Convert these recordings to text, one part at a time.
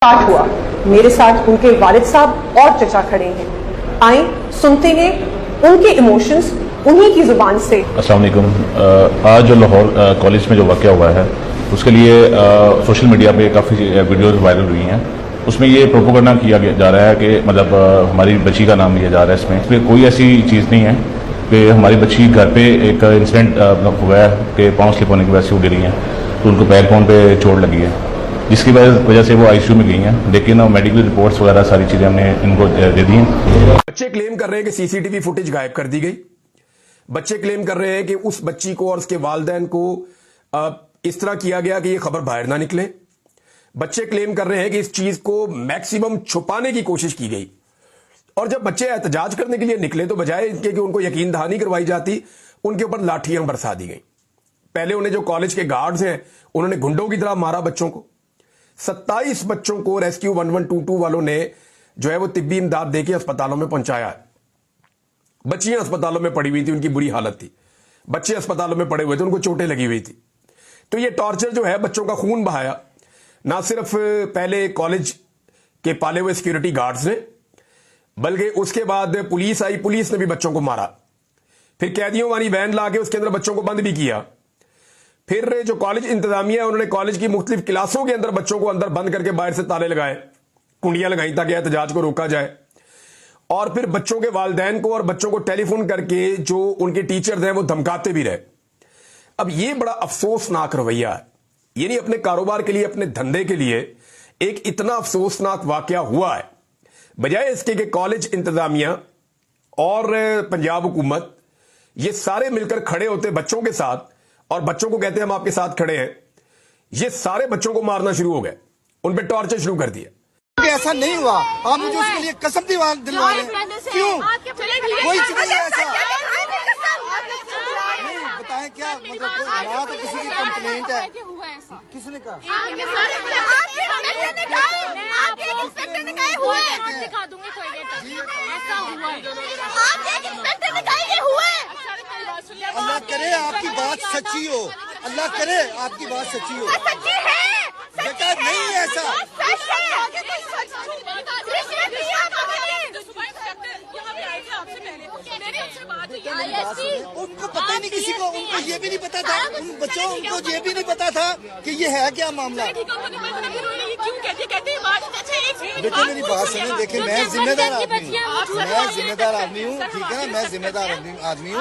Start हुआ। मेरे साथ उनके वालिद साहब और चचा खड़े हैं। आए सुनते हैं उनके इमोशंस उन्हीं की जुबान से। अस्सलाम वालेकुम। आज जो लाहौर कॉलेज में जो वाक़या हुआ है उसके लिए सोशल मीडिया पे काफ़ी वीडियोस वायरल हुई हैं। उसमें ये प्रोपोगंडा किया जा रहा है कि मतलब हमारी बच्ची का नाम लिया जा रहा है। इसमें कोई ऐसी चीज़ नहीं है कि हमारी बच्ची घर पे एक इंसिडेंट हुआ है कि पाँव स्लिप होने की वजह से वो गिरी हैं, तो उनको पैर पाँव पे चोट लगी है, जिसकी वजह से वो आईसीयू में गई हैं। लेकिन मेडिकल रिपोर्ट्स वगैरह सारी चीज़ें हमने इनको दे दी हैं। बच्चे क्लेम कर रहे हैं कि सीसीटीवी फुटेज गायब कर दी गई। बच्चे क्लेम कर रहे हैं कि उस बच्ची को और उसके वालिदैन को इस तरह किया गया कि ये खबर बाहर ना निकले। बच्चे क्लेम कर रहे हैं कि इस चीज को मैक्सिमम छुपाने की कोशिश की गई। और जब बच्चे एहतजाज करने के लिए निकले तो बजाय इनके कि उनको यकीन दहानी करवाई जाती, उनके ऊपर लाठियां बरसा दी गई। पहले उन्हें जो कॉलेज के गार्ड्स हैं उन्होंने गुंडों की तरह मारा बच्चों को। 27 बच्चों को रेस्क्यू 1122 वालों ने जो है वो तिब्बी इमदाद देके अस्पतालों में पहुंचाया है। बच्चियां अस्पतालों में पड़ी हुई थी, उनकी बुरी हालत थी। बच्चे अस्पतालों में पड़े हुए थे, उनको चोटें लगी हुई थी। तो ये टॉर्चर जो है बच्चों का खून बहाया, ना सिर्फ पहले कॉलेज के पाले हुए सिक्योरिटी गार्ड्स ने, बल्कि उसके बाद पुलिस आई, पुलिस ने भी बच्चों को मारा। फिर कैदियों वाली वैन ला के उसके अंदर बच्चों को बंद भी किया। फिर जो कॉलेज इंतजामिया है उन्होंने कॉलेज की मुख्तलिफ क्लासों के अंदर बच्चों को अंदर बंद करके बाहर से ताले लगाए, कुंडियां लगाई ताकि एहतजाज को रोका जाए। और फिर बच्चों के वालिदैन को और बच्चों को टेलीफोन करके जो उनके टीचर्स हैं वो धमकाते भी रहे। अब ये बड़ा अफसोसनाक रवैया है। यानी अपने कारोबार के लिए, अपने धंधे के लिए एक इतना अफसोसनाक वाकया हुआ है, बजाय इसके कि कॉलेज इंतजामिया और पंजाब हुकूमत ये सारे मिलकर खड़े होते बच्चों के साथ और बच्चों को कहते हैं हम आपके साथ खड़े हैं। ये सारे बच्चों को मारना शुरू हो गए, उन पे टॉर्चर शुरू कर दिया। ऐसा नहीं हुआ, आप मुझे उसके लिए कसम दिलवा रहे हैं। क्यों? कोई चीज नहीं ऐसा। नहीं बताएं क्या मतलब, हमारा तो किसी की कंप्लेंट है। किसने कहा? अल्लाह करे आपकी बात सच्ची हो, अल्लाह करे आपकी बात सच्ची हो। बेटा नहीं ऐसा। उनको पता ही नहीं, किसी को उनको ये भी नहीं पता था, उन बच्चों उनको ये भी नहीं पता था कि ये है क्या मामला। बेटे मेरी बात सुने, देखिए मैं जिम्मेदार आदमी हूँ, मैं जिम्मेदार आदमी हूँ, ठीक है ना, मैं जिम्मेदार आदमी हूँ।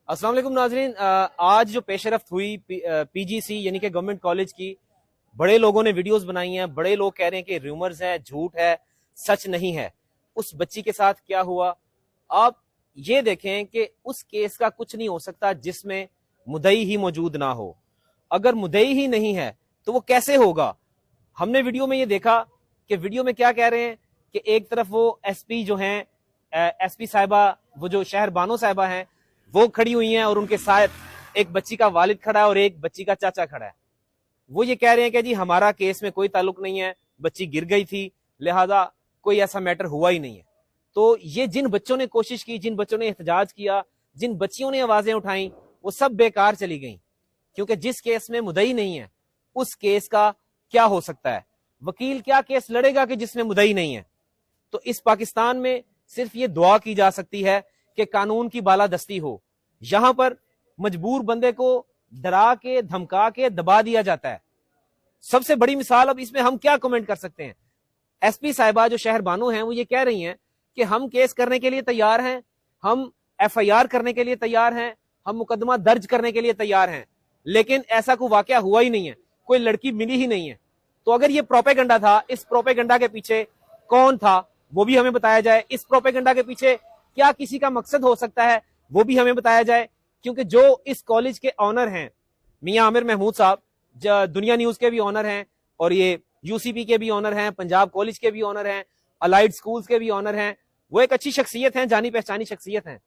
अस्सलाम वालेकुम नाज़रीन। आज जो पेशरफ्त हुई पीजीसी यानी कि गवर्नमेंट कॉलेज की, बड़े लोगों ने वीडियोस बनाई हैं। बड़े लोग कह रहे हैं कि रूमर्स है, झूठ है, सच नहीं है। उस बच्ची के साथ क्या हुआ, आप ये देखें कि उस केस का कुछ नहीं हो सकता जिसमें मुद्दई ही मौजूद ना हो। अगर मुद्दई ही नहीं है तो वो कैसे होगा। हमने वीडियो में ये देखा कि वीडियो में क्या कह रहे हैं कि एक तरफ वो एसपी जो हैं, एसपी साहिबा, वो जो शहर बानो साहिबा हैं, वो खड़ी हुई हैं और उनके साथ एक बच्ची का वालिद खड़ा है और एक बच्ची का चाचा खड़ा है। वो ये कह रहे हैं कि जी हमारा केस में कोई ताल्लुक नहीं है, बच्ची गिर गई थी, लिहाजा कोई ऐसा मैटर हुआ ही नहीं है। तो ये जिन बच्चों ने कोशिश की, जिन बच्चों ने एहतजाज किया, जिन बच्चियों ने आवाजें उठाई, वो सब बेकार चली गई, क्योंकि जिस केस में मुद्दई नहीं है उस केस का क्या हो सकता है। वकील क्या केस लड़ेगा कि जिसमें मुद्दई नहीं है। तो इस पाकिस्तान में सिर्फ ये दुआ की जा सकती है कि कानून की बालादस्ती हो। यहां पर मजबूर बंदे को डरा के, धमका के दबा दिया जाता है। सबसे बड़ी मिसाल, अब इसमें हम क्या कमेंट कर सकते हैं। एसपी साहिबा जो शहर बानो हैं वो ये कह रही हैं कि हम केस करने के लिए तैयार हैं, हम एफआईआर करने के लिए तैयार हैं, हम मुकदमा दर्ज करने के लिए तैयार हैं, लेकिन ऐसा कोई वाकया हुआ ही नहीं है, कोई लड़की मिली ही नहीं है। तो अगर ये प्रोपेगेंडा था, इस प्रोपेगेंडा के पीछे कौन था वो भी हमें बताया जाए। इस प्रोपेगेंडा के पीछे क्या किसी का मकसद हो सकता है वो भी हमें बताया जाए। क्योंकि जो इस कॉलेज के ऑनर हैं मियां आमिर महमूद साहब, दुनिया न्यूज के भी ऑनर हैं और ये यूसीपी के भी ऑनर हैं, पंजाब कॉलेज के भी ऑनर हैं, अलाइड स्कूल्स के भी ऑनर हैं। वो एक अच्छी शख्सियत हैं, जानी पहचानी शख्सियत हैं।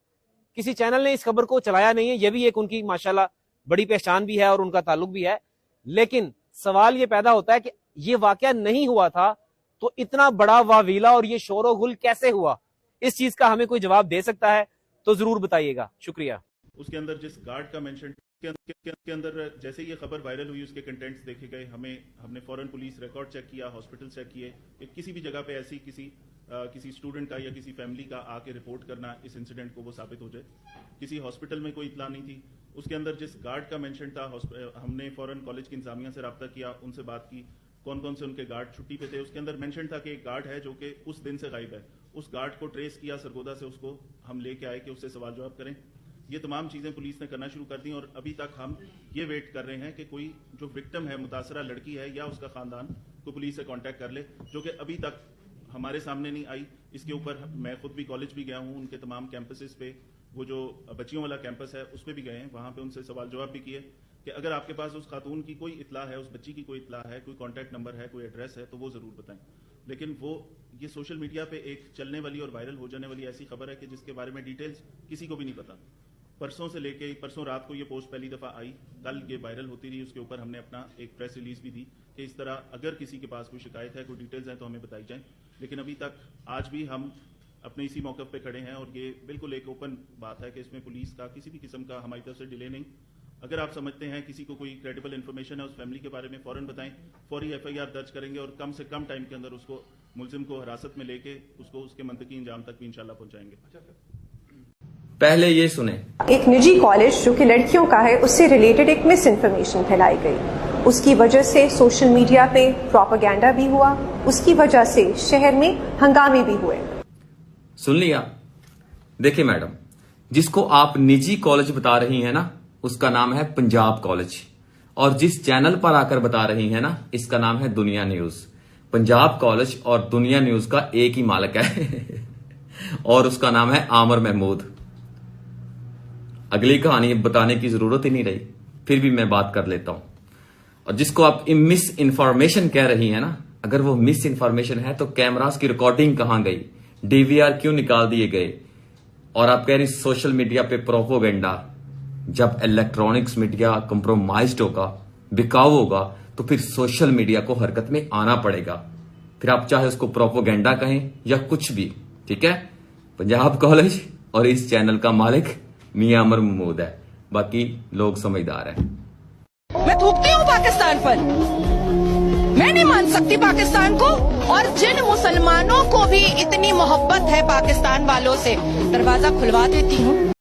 किसी चैनल ने इस खबर को चलाया नहीं है, ये भी एक उनकी माशाल्लाह बड़ी पहचान भी है और उनका ताल्लुक भी है। लेकिन सवाल ये पैदा होता है कि ये वाकया नहीं हुआ था तो इतना बड़ा वावीला और ये शोर गुल कैसे हुआ। इस चीज का हमें कोई जवाब दे सकता है तो जरूर बताइएगा। शुक्रिया। اس کے اندر جس گارڈ کا مینشن کے اندر جیسے یہ خبر وائرل ہوئی اس کے کنٹینٹس دیکھے گئے. ہم نے فوراً پولیس ریکارڈ چیک کیا, ہاسپٹل چیک کیے کہ کسی بھی جگہ پہ ایسی کسی اسٹوڈنٹ کا یا کسی فیملی کا آ کے رپورٹ کرنا اس انسیڈنٹ کو وہ ثابت ہو جائے. کسی ہاسپٹل میں کوئی اطلاع نہیں تھی. اس کے اندر جس گارڈ کا مینشن تھا ہم نے فوراً کالج کی انتظامیہ سے رابطہ کیا, ان سے بات کی کون کون سے ان کے گارڈ چھٹی پہ تھے. اس کے اندر مینشن تھا کہ ایک گارڈ ہے جو کہ اس دن سے غائب ہے. اس گارڈ کو ٹریس کیا سرگودا سے, اس کو ہم لے کے آئے کہ اس سے سوال جواب کریں. یہ تمام چیزیں پولیس نے کرنا شروع کر دیں اور ابھی تک ہم یہ ویٹ کر رہے ہیں کہ کوئی جو وکٹم ہے, متاثرہ لڑکی ہے یا اس کا خاندان, کو پولیس سے کانٹیکٹ کر لے, جو کہ ابھی تک ہمارے سامنے نہیں آئی. اس کے اوپر میں خود بھی کالج بھی گیا ہوں, ان کے تمام کیمپسز پہ, وہ جو بچیوں والا کیمپس ہے اس پہ بھی گئے ہیں, وہاں پہ ان سے سوال جواب بھی کیے کہ اگر آپ کے پاس اس خاتون کی کوئی اطلاع ہے, اس بچی کی کوئی اطلاع ہے, کوئی کانٹیکٹ نمبر ہے, کوئی ایڈریس ہے تو وہ ضرور بتائیں. لیکن یہ سوشل میڈیا پہ ایک چلنے والی اور وائرل ہو جانے والی ایسی خبر ہے کہ جس کے بارے میں ڈیٹیلز کسی کو بھی نہیں پتا. پرسوں سے لے کے پرسوں رات کو یہ پوسٹ پہلی دفعہ آئی, کل یہ وائرل ہوتی رہی. اس کے اوپر ہم نے اپنا ایک پریس ریلیز بھی دی کہ اس طرح اگر کسی کے پاس کوئی شکایت ہے, کوئی ڈیٹیلز ہیں تو ہمیں بتائی جائیں. لیکن ابھی تک آج بھی ہم اپنے اسی موقف پہ کھڑے ہیں اور یہ بالکل ایک اوپن بات ہے کہ اس میں پولیس کا کسی بھی قسم کا ہماری طرف سے ڈیلے نہیں. اگر آپ سمجھتے ہیں کسی کو کوئی کریڈیبل انفارمیشن ہے اس فیملی کے بارے میں, فوراً بتائیں, فوری FIR درج کریں گے اور کم سے کم ٹائم کے اندر اس کو ملزم کو حراست میں لے کے اس کو اس کے منطقی انجام تک بھی انشاءاللہ پہنچائیں گے. پہلے یہ سنیں. ایک نجی کالج جو کہ لڑکیوں کا ہے, اس سے ریلیٹڈ ایک مس انفارمیشن پھیلائی گئی. اس کی وجہ سے سوشل میڈیا پہ پروپیگنڈا بھی ہوا, اس کی وجہ سے شہر میں ہنگامے بھی ہوئے. سن لیا. دیکھیں میڈم, جس کو آپ نجی کالج بتا رہی ہیں نا, اس کا نام ہے پنجاب کالج, اور جس چینل پر آ کر بتا رہی ہیں نا, اس کا نام ہے دنیا نیوز. پنجاب کالج اور دنیا نیوز کا ایک ہی مالک ہے اور اس کا نام ہے عامر محمود. اگلی کہانی بتانے کی ضرورت ہی نہیں رہی, پھر بھی میں بات کر لیتا ہوں. اور جس کو آپ مس انفارمیشن کہہ رہی ہیں نا, اگر وہ مس انفارمیشن ہے تو کیمراز کی ریکارڈنگ کہاں گئی, DVR کیوں نکال دیے گئے, اور آپ کہہ رہی سوشل میڈیا پہ پروپیگنڈا. جب الیکٹرانکس میڈیا کمپرومائزڈ ہوگا, بکاؤ ہوگا, تو پھر سوشل میڈیا کو حرکت میں آنا پڑے گا. پھر آپ چاہے اس کو پروپیگنڈا کہیں یا کچھ بھی, ٹھیک ہے. پنجاب کالج اور اس چینل کا مالک میاں عامر محمود ہے, باقی لوگ سمجھدار ہیں. میں تھوکتی ہوں پاکستان پر, میں نہیں مان سکتی پاکستان کو. اور جن مسلمانوں کو بھی اتنی محبت ہے پاکستان والوں سے, دروازہ کھلوا دیتی ہوں.